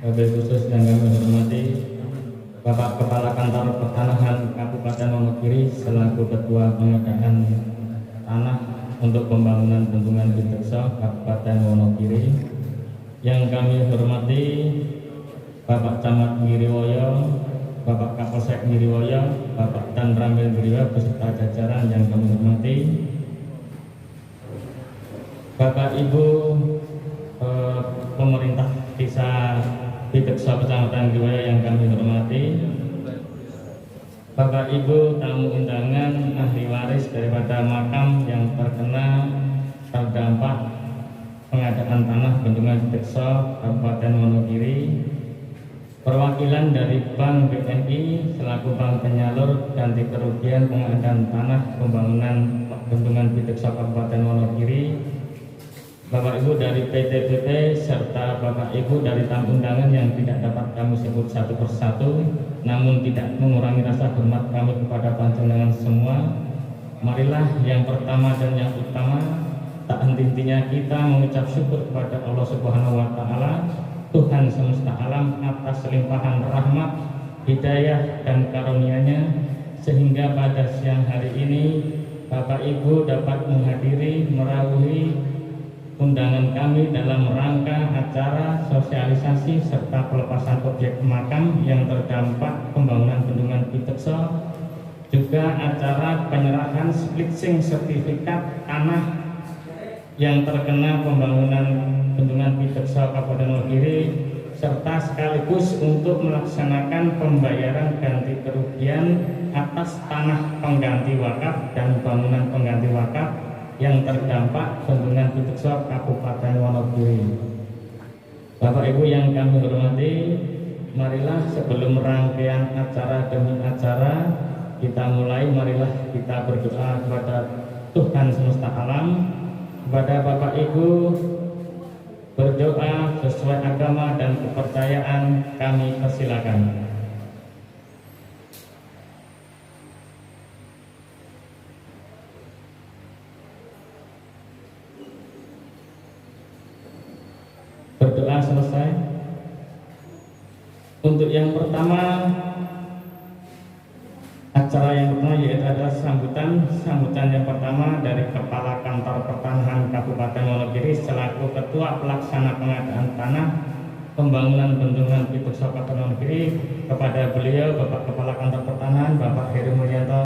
Wabil khusus yang kami hormati Bapak Kepala Kantor Pertanahan Kabupaten Wonogiri selaku Ketua Pengadaan Tanah untuk Pembangunan Bendungan Pidekso Kabupaten Wonogiri. Yang kami hormati Bapak Camat Ngiriwoyo, Bapak Kapolsek Ngiriwoyo, Bapak Dan Ramil Ngiriwoyo beserta jajaran yang kami hormati, Bapak Ibu pemerintah Desa Pidekso Kecamatan Ngiriwoyo yang kami hormati, Bapak Ibu tamu undangan ahli waris daripada makam yang terkena terdampak pengadaan tanah Bendungan Pidekso Kabupaten Wonogiri, perwakilan dari Bank BNI selaku bank penyalur ganti kerugian pengadaan tanah pembangunan Bendungan Pidekso Kabupaten Wonogiri, Bapak Ibu dari PT serta Bapak Ibu dari tamu undangan yang tidak dapat kami sebut satu persatu, namun tidak mengurangi rasa hormat kami kepada panjenengan semua. Marilah yang pertama dan yang utama, tak henti-hentinya kita mengucap syukur kepada Allah Subhanahu wa Ta'ala, Tuhan semesta alam, atas limpahan rahmat, hidayah dan karunia-Nya, sehingga pada siang hari ini Bapak Ibu dapat menghadiri merawuhi undangan kami dalam rangka acara sosialisasi serta pelepasan objek makam yang terdampak pembangunan Bendungan Pidekso, juga acara penyerahan splitsing sertifikat tanah yang terkena pembangunan Bendungan Pidekso Kabupaten Wonogiri, serta sekaligus untuk melaksanakan pembayaran ganti kerugian atas tanah pengganti wakaf dan bangunan pengganti wakaf yang terdampak Bendungan Pidekso Kabupaten Wonogiri. Bapak Ibu yang kami hormati, marilah sebelum rangkaian acara demi acara kita mulai, marilah kita berdoa kepada Tuhan semesta alam. Kepada Bapak Ibu berdoa sesuai agama dan kepercayaan kami persilakan. Berdoa selesai. Untuk yang pertama, acara yang pertama yaitu adalah sambutan yang pertama dari Kepala Kantor Pertanahan Kabupaten Wonogiri selaku Ketua Pelaksana Pengadaan Tanah Pembangunan Bendungan Pidekso Kabupaten Wonogiri. Kepada beliau Bapak Kepala Kantor Pertanahan Bapak Heri Mulyanto.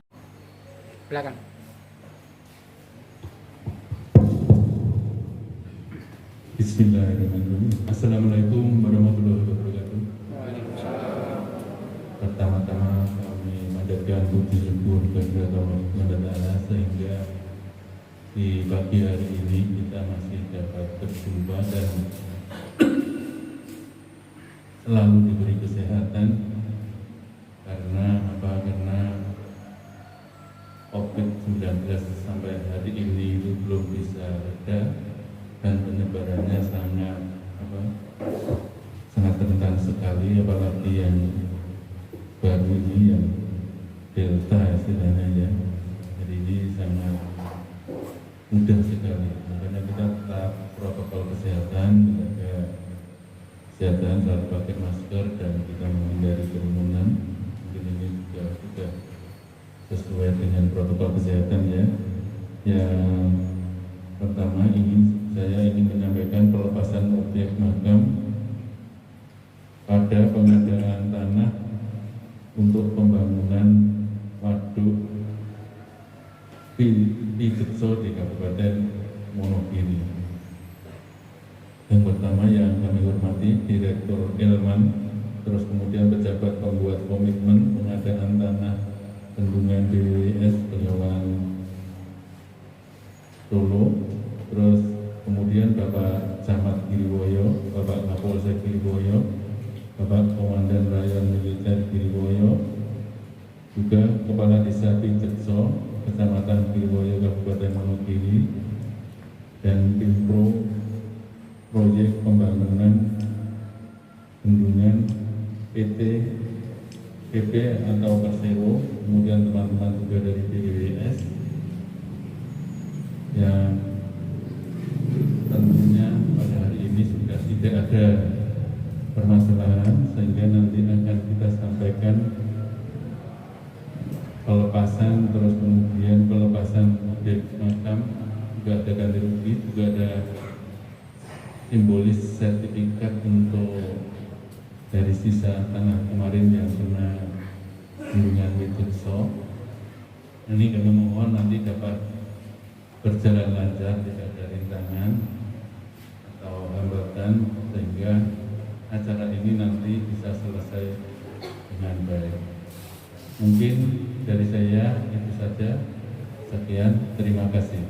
Silakan. Bismillahirrahmanirrahim. Assalamualaikum warahmatullahi wabarakatuh. Pertama-tama kami mandatkan puji syukur kepada Allah sehingga di pagi hari ini kita masih dapat berjumpa dan selalu diberi kesehatan. Karena apa? Karena COVID-19 sampai hari ini itu belum bisa reda dan penyebarannya sangat rentan sekali, apalagi yang baru ini yang Delta istilahnya ya. Jadi ini sangat mudah sekali. Makanya kita tetap protokol kesehatan, menjaga kesehatan, selalu pakai masker dan kita menghindari kerumunan. Mungkin ini juga sudah sesuai dengan protokol kesehatan ya. Yang pertama saya ingin menyampaikan pelepasan objek makam pada pengadaan tanah untuk pembangunan waduk Pidekso di Kabupaten Wonogiri. Yang pertama yang kami hormati Direktur Ilman, terus kemudian pejabat pembuat komitmen pengadaan tanah Bendungan BWS Bengawan Solo, terus kemudian Bapak Camat Ngiriwoyo, Bapak Kapolsek Ngiriwoyo, Bapak Komandan Rayon Militer Ngiriwoyo, juga Kepala Desa Pidekso Kecamatan Ngiriwoyo Kabupaten Wonogiri, dan Pinpro Proyek Pembangunan Bendungan PT PP atau Persero, kemudian teman-teman juga dari BWS yang tentunya pada hari ini sudah tidak ada permasalahan sehingga nanti akan kita sampaikan pelepasan, terus kemudian pelepasan objek makam, juga ada ganti rugi, juga ada simbolis sertifikat untuk dari sisa tanah kemarin yang kena bendungan Witekso. Ini kami mohon nanti dapat berjalan lancar, tidak ada rintangan atau hambatan sehingga acara ini nanti bisa selesai dengan baik. Mungkin dari saya itu saja. Sekian, terima kasih.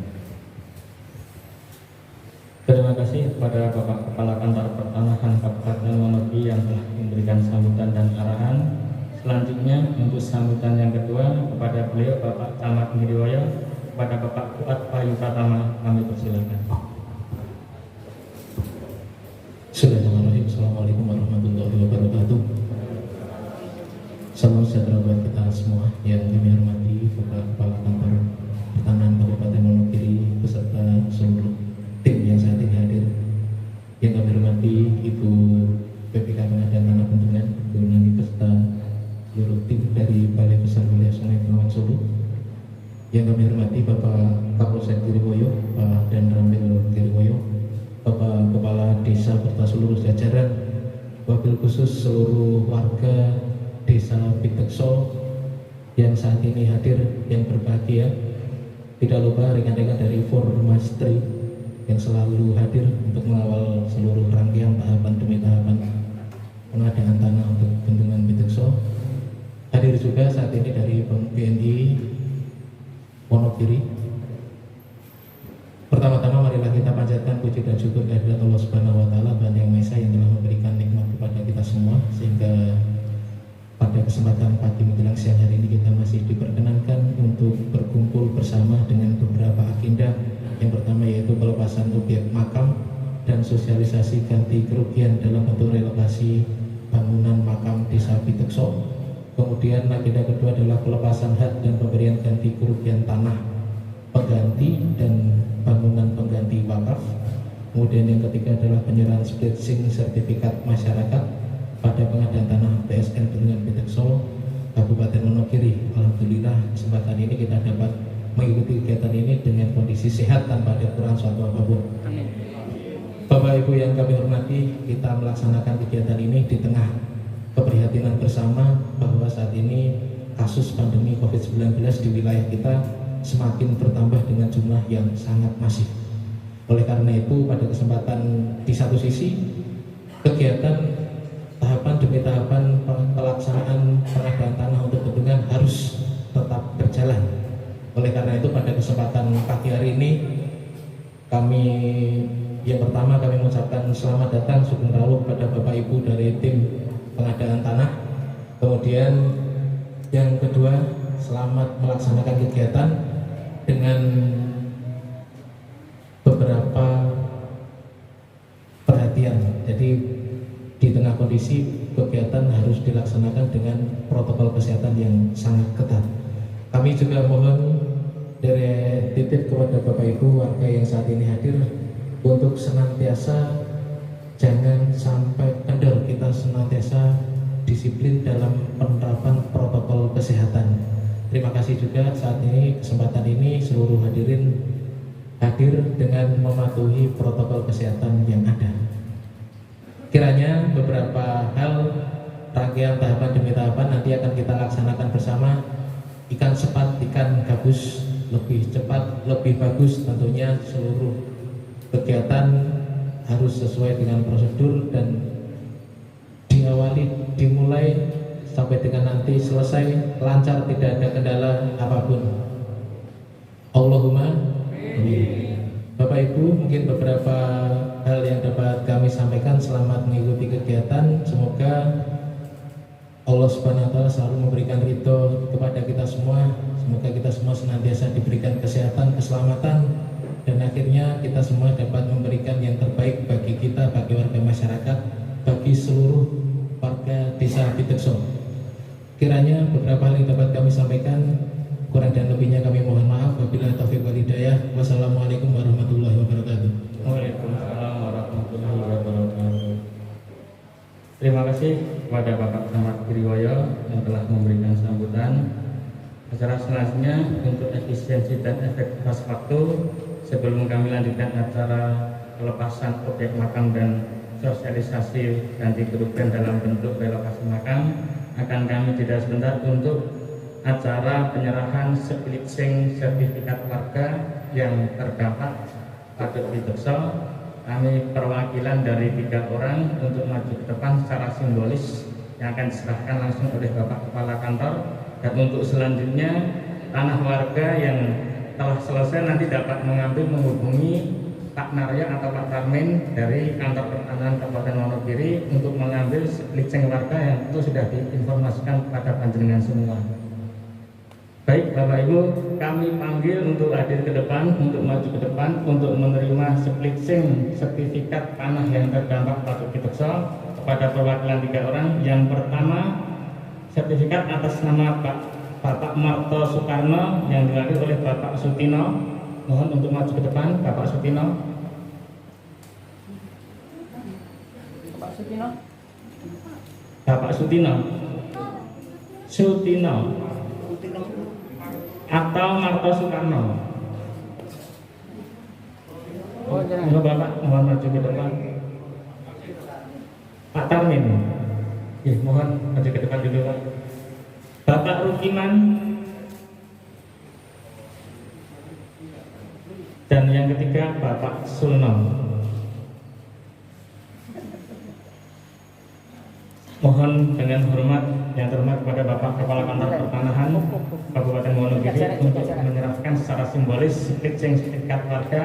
Terima kasih kepada Bapak Kepala Kantor Pertanahan Kabupaten Wonogiri yang telah memberikan sambutan dan arahan. Selanjutnya untuk sambutan yang kedua kepada beliau Bapak Camat Ngiriwoyo, kepada Bapak Fuad Bayu Pratama kami persilakan. Bismillahirrahmanirrahim. Assalamualaikum warahmatullahi wabarakatuh. Salam sejahtera buat kita semua yang kami hormati Bapak Kepala Kantor Pertanahan Kabupaten Wonogiri beserta seluruh tim yang saat ini hadir. Yang kami hormati Ibu PPK Pengadaan Tanah Bendungan beserta seluruh tim dari Balai Besar Wilayah Sungai Bengawan Solo. Yang kami hormati Bapak Kapolsek Ngiriwoyo, Pak Dan Ramil Ngiriwoyo, Bapak Kepala Desa serta seluruh jajaran, wabil khusus seluruh warga Desa Witekso yang saat ini hadir, yang berbahagia. Tidak lupa rekan-rekan dari Formastri yang selalu hadir untuk mengawal seluruh rangkaian tahapan demi tahapan pengadaan tanah untuk bendungan Witekso. Hadir juga saat ini dari BNI Wonogiri. Pertama-tama marilah kita panjatkan puji dan syukur kehadirat Allah Subhanahu wa taala, Tuhan Yang Maha Esa yang telah memberikan nikmat kepada kita semua sehingga pada kesempatan pagi menjelang siang hari ini kita masih diperkenankan untuk berkumpul bersama dengan beberapa agenda. Yang pertama yaitu pelepasan objek makam dan sosialisasi ganti kerugian dalam bentuk relokasi bangunan makam Desa Witekso. Kemudian agenda kedua adalah pelepasan hak dan pemberian ganti kerugian tanah pengganti dan bangunan pengganti wakaf. Kemudian yang ketiga adalah penyerahan splitsing sertifikat masyarakat pada pengadaan tanah PSN Bendungan Witekso Kabupaten Wonogiri. Alhamdulillah kesempatan ini kita dapat mengikuti kegiatan ini dengan kondisi sehat tanpa ada kurang suatu apapun. Bapak Ibu yang kami hormati, kita melaksanakan kegiatan ini di tengah keprihatinan bersama bahwa saat ini kasus pandemi COVID-19 di wilayah kita semakin bertambah dengan jumlah yang sangat masif. Oleh karena itu pada kesempatan di satu sisi kegiatan tahapan demi tahapan pelaksanaan pengadaan tanah untuk bendungan harus tetap berjalan. Oleh karena itu pada kesempatan pagi hari ini kami yang pertama kami mengucapkan selamat datang sugeng rawuh kepada Bapak Ibu dari tim pengadaan tanah. Kemudian yang kedua, selamat melaksanakan kegiatan dengan beberapa perhatian. Jadi di tengah kondisi kegiatan harus dilaksanakan dengan protokol kesehatan yang sangat ketat. Kami juga mohon dari titip kepada Bapak Ibu warga yang saat ini hadir untuk senantiasa jangan sampai kendor, kita senantiasa disiplin dalam penerapan protokol kesehatan. Terima kasih juga saat ini kesempatan ini seluruh hadirin hadir dengan mematuhi protokol kesehatan yang ada. Kiranya beberapa hal rangkaian tahapan demi tahapan nanti akan kita laksanakan bersama. Ikan cepat, ikan gabus, lebih cepat, lebih bagus. Tentunya seluruh kegiatan harus sesuai dengan prosedur dan dimulai sampai dengan nanti selesai lancar, tidak ada kendala apapun. Allahumma amin. Bapak Ibu, mungkin beberapa hal yang dapat kami sampaikan selamat mengikuti kegiatan. Semoga Allah Subhanahu wa taala selalu memberikan ridho kepada kita semua. Semoga kita semua senantiasa diberikan kesehatan, keselamatan, dan akhirnya kita semua dapat memberikan yang terbaik bagi kita, bagi warga masyarakat, bagi seluruh warga Desa Witekso. Kiranya beberapa hal yang dapat kami sampaikan, kurang dan lebihnya kami mohon maaf. Wabillahi taufiq wal hidayah. Wassalamualaikum warahmatullahi wabarakatuh. Waalaikumsalam warahmatullahi wabarakatuh. kasih kepada Bapak Camat Giriwoyo yang telah memberikan sambutan. Acara selanjutnya untuk efisiensi dan efektivitas waktu, sebelum kami lanjutkan acara pelepasan objek makam dan sosialisasi ganti kerugian dalam bentuk relokasi makam, akan kami jeda sebentar untuk acara penyerahan splitsing sertifikat warga yang terdampak Patut Pidokso. Kami perwakilan dari 3 orang untuk maju ke depan secara simbolis yang akan diserahkan langsung oleh Bapak Kepala Kantor, dan untuk selanjutnya tanah warga yang telah selesai nanti dapat menghubungi Pak Naryo atau Pak Tarmin dari Kantor Pertanahan Kabupaten Wonogiri untuk mengambil splitsing warga yang itu sudah diinformasikan kepada panjenengan semua. Baik Bapak Ibu, kami panggil untuk hadir ke depan, untuk maju ke depan, untuk menerima splitsing sertifikat tanah yang terdampak Patut Pidokso kepada perwakilan 3 orang. Yang pertama, sertifikat atas nama Bapak Marto Soekarno yang diwakili oleh Bapak Sutino. Mohon untuk maju ke depan, Bapak Sutino. Bapak Sutino. Bapak Sutino. Sutino. Atau Marto Soekarno. Oh, jangan. Halo Bapak, mohon maju ke depan. Pak Tarmin. Mohon maju ke depan dulu Pak. Bapak Rukiman. Dan yang ketiga Bapak Sulno. Mohon dengan hormat yang terhormat kepada Bapak Kepala Kantor Pertanahan Kabupaten Wonogiri untuk menyerahkan secara simbolis splitsing sertifikat warga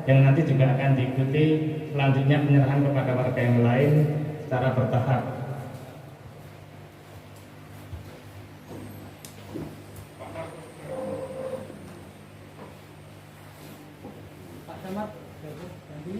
yang nanti juga akan diikuti selanjutnya penyerahan kepada warga yang lain secara bertahap. Pak Camat, ganti.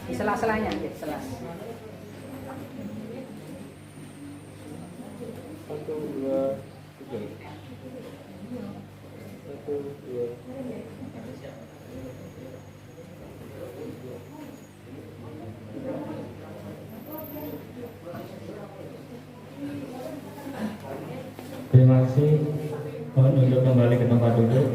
Di sela-selanya, sela. Terima kasih. Mohon untuk kembali ke tempat duduk.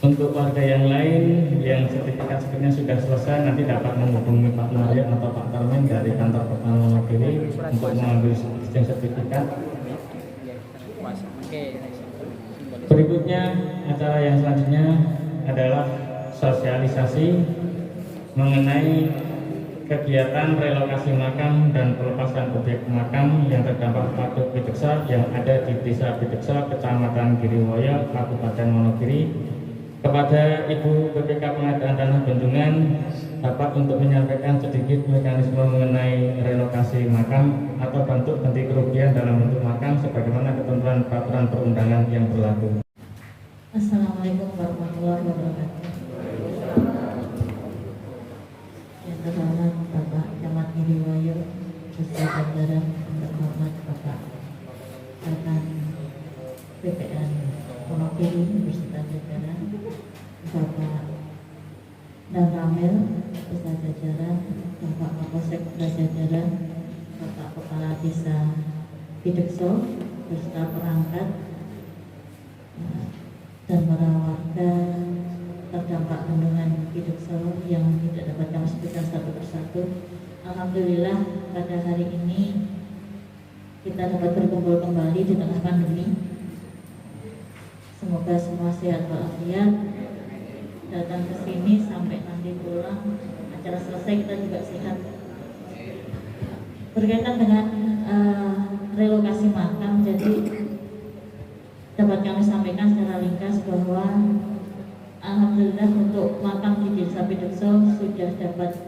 Untuk warga yang lain yang sertifikat-sertifikatnya sudah selesai, nanti dapat menghubungi Pak Naryo atau Pak Tarmin dari Kantor Pertanahan Wonogiri untuk mengambil sertifikat. Berikutnya, acara yang selanjutnya adalah sosialisasi mengenai kegiatan relokasi makam dan pelepasan objek makam yang terdampak Patut Pidokso yang ada di Desa Pidokso, Kecamatan Giriwoyo, Kabupaten Wonogiri. Kepada Ibu BPK Pengadaan Tanah Bendungan dapat untuk menyampaikan sedikit mekanisme mengenai relokasi makam atau bentuk ganti kerugian dalam bentuk makam sebagaimana ketentuan peraturan perundangan yang berlaku. Assalamualaikum warahmatullahi wabarakatuh. Yang terhormat Bapak Camat Giriwoyo beserta jajaran, yang terhormat Bapak rekan PPN Wonogiri beserta jajaran, Bapak Dan Ramil beserta jajaran, Bapak Kapolsek beserta jajaran, Bapak Kepala Desa Pidokso beserta perangkat, dan para warga terdampak bendungan Pidokso yang tidak dapat kami sebutkan satu persatu. Alhamdulillah pada hari ini kita dapat berkumpul kembali di tengah pandemi. Semoga semua sehat walafiat. Datang ke sini sampai nanti pulang acara selesai kita juga sehat. Berkaitan dengan relokasi makam, jadi dapat kami sampaikan secara ringkas bahwa alhamdulillah untuk makam di Desa Pidekso sudah dapat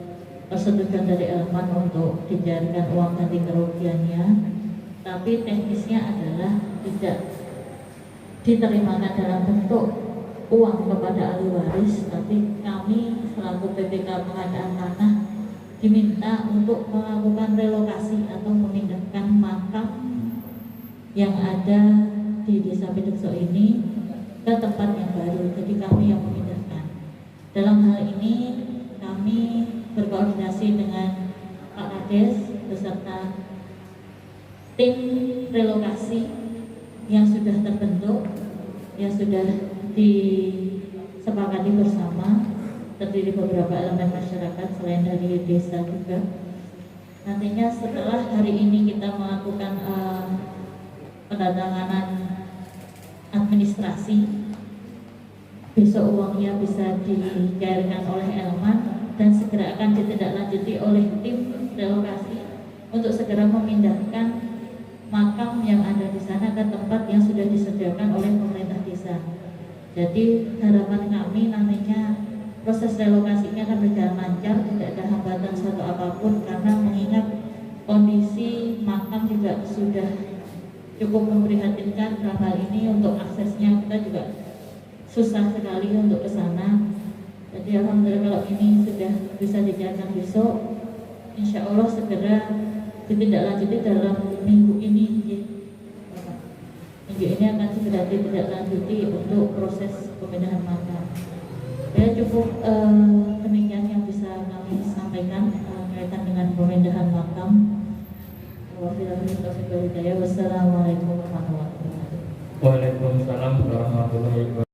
persetujuan dari Elman untuk dijadikan uang ganti kerugiannya, tapi teknisnya adalah tidak diterimakan dalam bentuk uang kepada ahli waris, tapi kami selaku PPK pengadaan tanah diminta untuk melakukan relokasi atau memindahkan makam yang ada di Desa Pidekso ini ke tempat yang baru. Jadi kami yang memindahkan. Dalam hal ini kami berkoordinasi dengan Pak Kades beserta tim relokasi yang sudah terbentuk, yang sudah disepakati bersama, terdiri beberapa elemen masyarakat selain dari desa juga. Nantinya setelah hari ini kita melakukan penandatanganan administrasi, besok uangnya bisa dicairkan oleh Elman dan segera akan ditindaklanjuti oleh tim relokasi untuk segera memindahkan makam yang ada di sana ke tempat yang sudah disediakan oleh pemerintah desa. Jadi harapan kami nantinya proses relokasinya akan berjalan lancar, tidak ada hambatan suatu apapun, karena mengingat kondisi makam juga sudah cukup memprihatinkan. Dalam hal ini untuk aksesnya kita juga susah sekali untuk ke sana. Jadi alhamdulillah kalau ini sudah bisa dijalankan besok, insya Allah segera ditindaklanjuti dalam minggu ini. Minggu ini akan segera ditindaklanjuti untuk proses pemindahan makam. Ya cukup demikian yang bisa kami sampaikan kaitan dengan pemindahan makam. Wassalamualaikum warahmatullahi wabarakatuh. Waalaikumsalam warahmatullahi wabarakatuh.